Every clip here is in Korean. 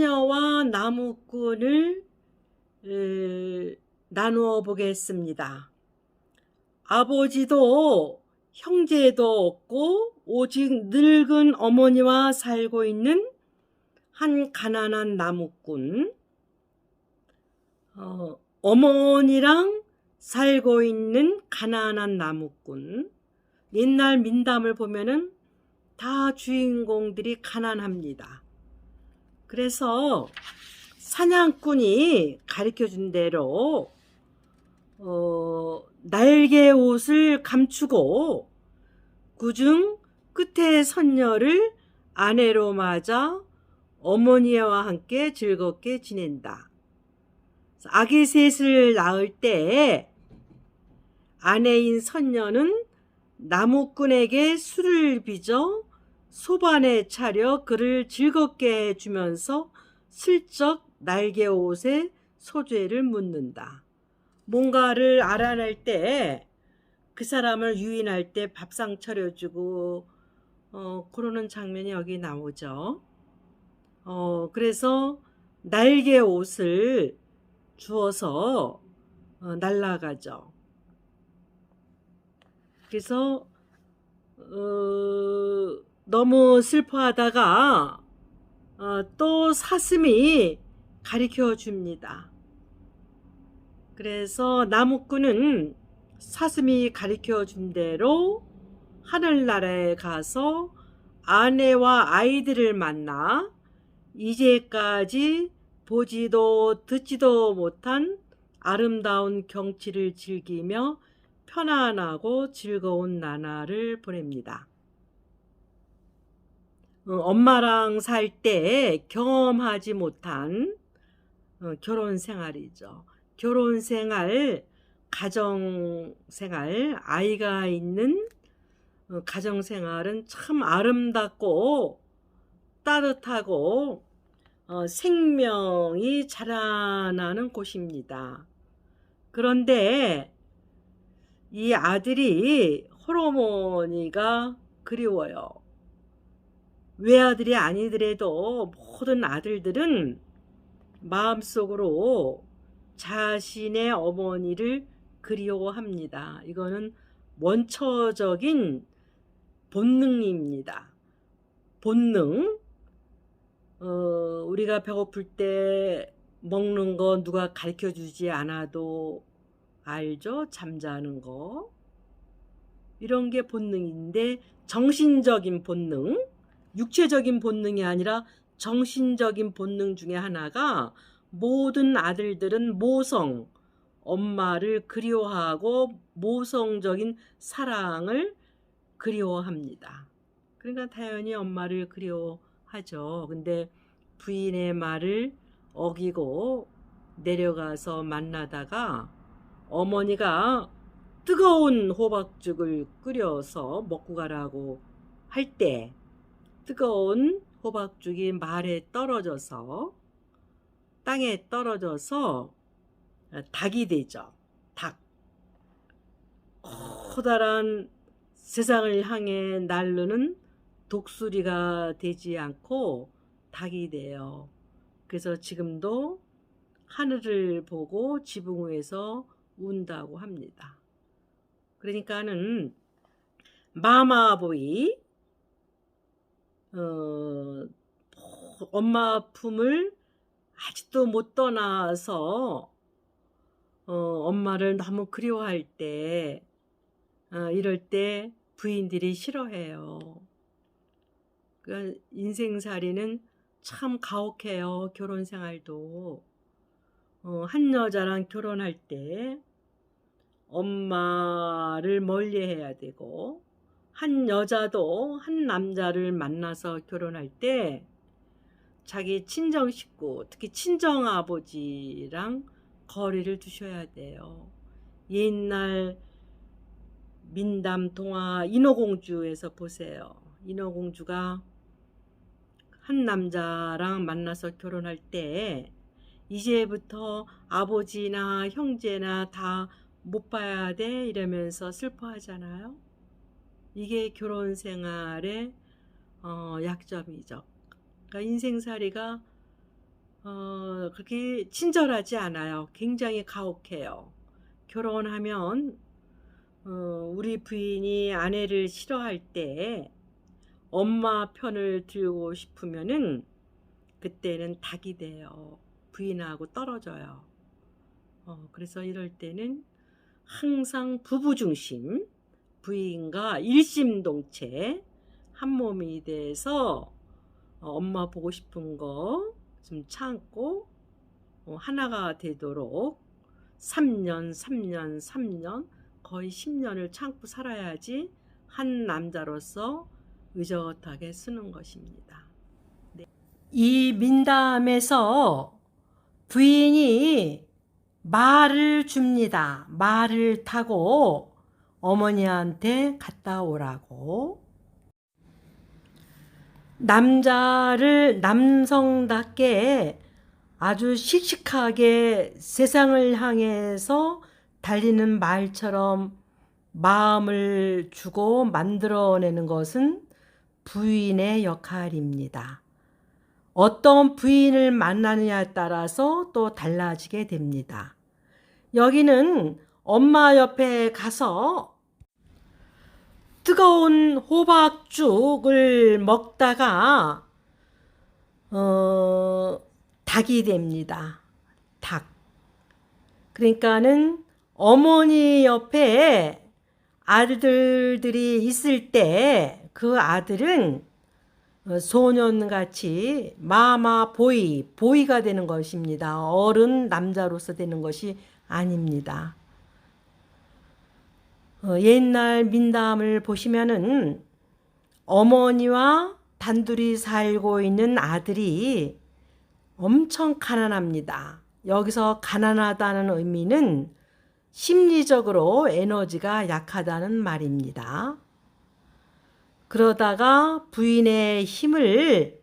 선녀와 나무꾼을 나누어 보겠습니다. 아버지도 형제도 없고 오직 늙은 어머니와 살고 있는 한 가난한 나무꾼, 어머니랑 살고 있는 가난한 나무꾼. 옛날 민담을 보면은 다 주인공들이 가난합니다. 그래서 사냥꾼이 가르쳐준 대로 날개 옷을 감추고 그중 끝에 선녀를 아내로 맞아 어머니와 함께 즐겁게 지낸다. 아기 셋을 낳을 때 아내인 선녀는 나무꾼에게 술을 빚어 소반에 차려 그를 즐겁게 해주면서 슬쩍 날개 옷에 소재를 묻는다. 뭔가를 알아낼 때, 그 사람을 유인할 때 밥상 차려주고 그러는 장면이 여기 나오죠. 그래서 날개 옷을 주어서 날아가죠. 그래서 너무 슬퍼하다가 또 사슴이 가르쳐 줍니다. 그래서 나무꾼은 사슴이 가르쳐 준 대로 하늘나라에 가서 아내와 아이들을 만나 이제까지 보지도 듣지도 못한 아름다운 경치를 즐기며 편안하고 즐거운 나날을 보냅니다. 엄마랑 살 때 경험하지 못한 결혼 생활이죠. 결혼 생활, 가정 생활, 아이가 있는 가정 생활은 참 아름답고 따뜻하고 생명이 자라나는 곳입니다. 그런데 이 아들이 홀어머니가 그리워요. 외아들이 아니더라도 모든 아들들은 마음속으로 자신의 어머니를 그리워합니다. 이거는 원초적인 본능입니다. 본능. 우리가 배고플 때 먹는 거 누가 가르쳐 주지 않아도 알죠? 잠자는 거. 이런 게 본능인데 정신적인 본능, 육체적인 본능이 아니라 정신적인 본능 중에 하나가 모든 아들들은 모성, 엄마를 그리워하고 모성적인 사랑을 그리워합니다. 그러니까 당연히 엄마를 그리워하죠. 근데 부인의 말을 어기고 내려가서 만나다가 어머니가 뜨거운 호박죽을 끓여서 먹고 가라고 할 때 뜨거운 호박죽이 말에 떨어져서 땅에 떨어져서 닭이 되죠. 닭. 커다란 세상을 향해 날르는 독수리가 되지 않고 닭이 돼요. 그래서 지금도 하늘을 보고 지붕 위에서 운다고 합니다. 그러니까는 마마보이 엄마 품을 아직도 못 떠나서 엄마를 너무 그리워할 때 이럴 때 부인들이 싫어해요. 그러니까 인생살이는 참 가혹해요. 결혼 생활도 한 여자랑 결혼할 때 엄마를 멀리해야 되고 한 여자도 한 남자를 만나서 결혼할 때 자기 친정 식구, 특히 친정 아버지랑 거리를 두셔야 돼요. 옛날 민담 동화 인어공주에서 보세요. 인어공주가 한 남자랑 만나서 결혼할 때 이제부터 아버지나 형제나 다 못 봐야 돼 이러면서 슬퍼하잖아요. 이게 결혼 생활의 약점이죠. 그러니까 인생살이가 그렇게 친절하지 않아요. 굉장히 가혹해요. 결혼하면 우리 부인이 아내를 싫어할 때 엄마 편을 들고 싶으면은 그때는 닭이 돼요. 부인하고 떨어져요. 그래서 이럴 때는 항상 부부 중심, 부인과 일심동체 한 몸이 돼서 엄마 보고 싶은 거 좀 참고 하나가 되도록 3년, 3년, 3년, 거의 10년을 참고 살아야지 한 남자로서 의젓하게 쓰는 것입니다. 네. 이 민담에서 부인이 말을 줍니다. 말을 타고 어머니한테 갔다 오라고. 남성답게 아주 씩씩하게 세상을 향해서 달리는 말처럼 마음을 주고 만들어내는 것은 부인의 역할입니다. 어떤 부인을 만나느냐에 따라서 또 달라지게 됩니다. 여기는 엄마 옆에 가서 뜨거운 호박죽을 먹다가 닭이 됩니다. 닭. 그러니까는 어머니 옆에 아들들이 있을 때 그 아들은 소년같이 마마 보이가 되는 것입니다. 어른 남자로서 되는 것이 아닙니다. 옛날 민담을 보시면은 어머니와 단둘이 살고 있는 아들이 엄청 가난합니다. 여기서 가난하다는 의미는 심리적으로 에너지가 약하다는 말입니다. 그러다가 부인의 힘을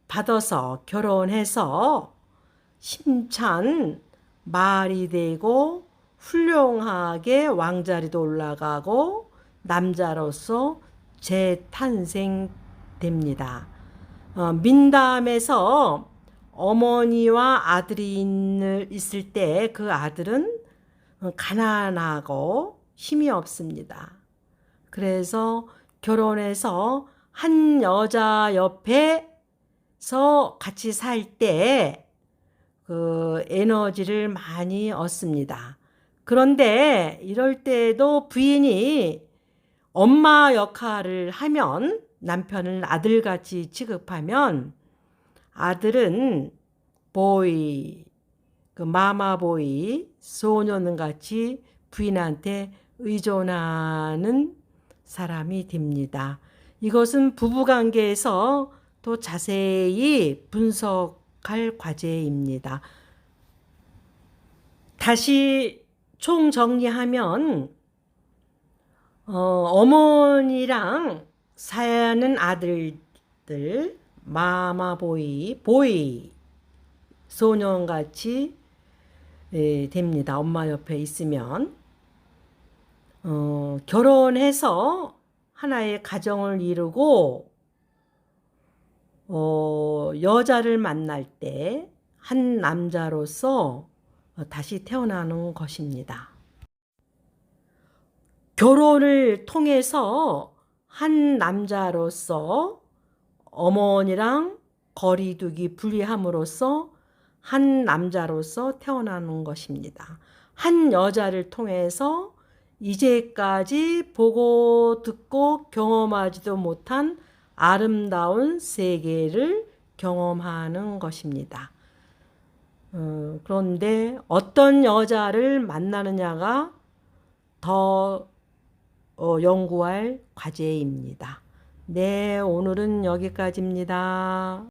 받아서 결혼해서 심찬 말이 되고 훌륭하게 왕자리도 올라가고 남자로서 재탄생됩니다. 민담에서 어머니와 아들이 있을 때 그 아들은 가난하고 힘이 없습니다. 그래서 결혼해서 한 여자 옆에서 같이 살 때 그 에너지를 많이 얻습니다. 그런데 이럴 때도 부인이 엄마 역할을 하면, 남편을 아들같이 취급하면 아들은 그 마마보이, 소년같이 부인한테 의존하는 사람이 됩니다. 이것은 부부관계에서 또 자세히 분석할 과제입니다. 다시 총정리하면 어머니랑 사는 아들들, 보이, 소년같이 됩니다. 엄마 옆에 있으면 결혼해서 하나의 가정을 이루고 여자를 만날 때 한 남자로서 다시 태어나는 것입니다. 결혼을 통해서 한 남자로서 어머니랑 거리두기 분리함으로써 한 남자로서 태어나는 것입니다. 한 여자를 통해서 이제까지 보고 듣고 경험하지도 못한 아름다운 세계를 경험하는 것입니다. 그런데 어떤 여자를 만나느냐가 더 연구할 과제입니다. 네, 오늘은 여기까지입니다.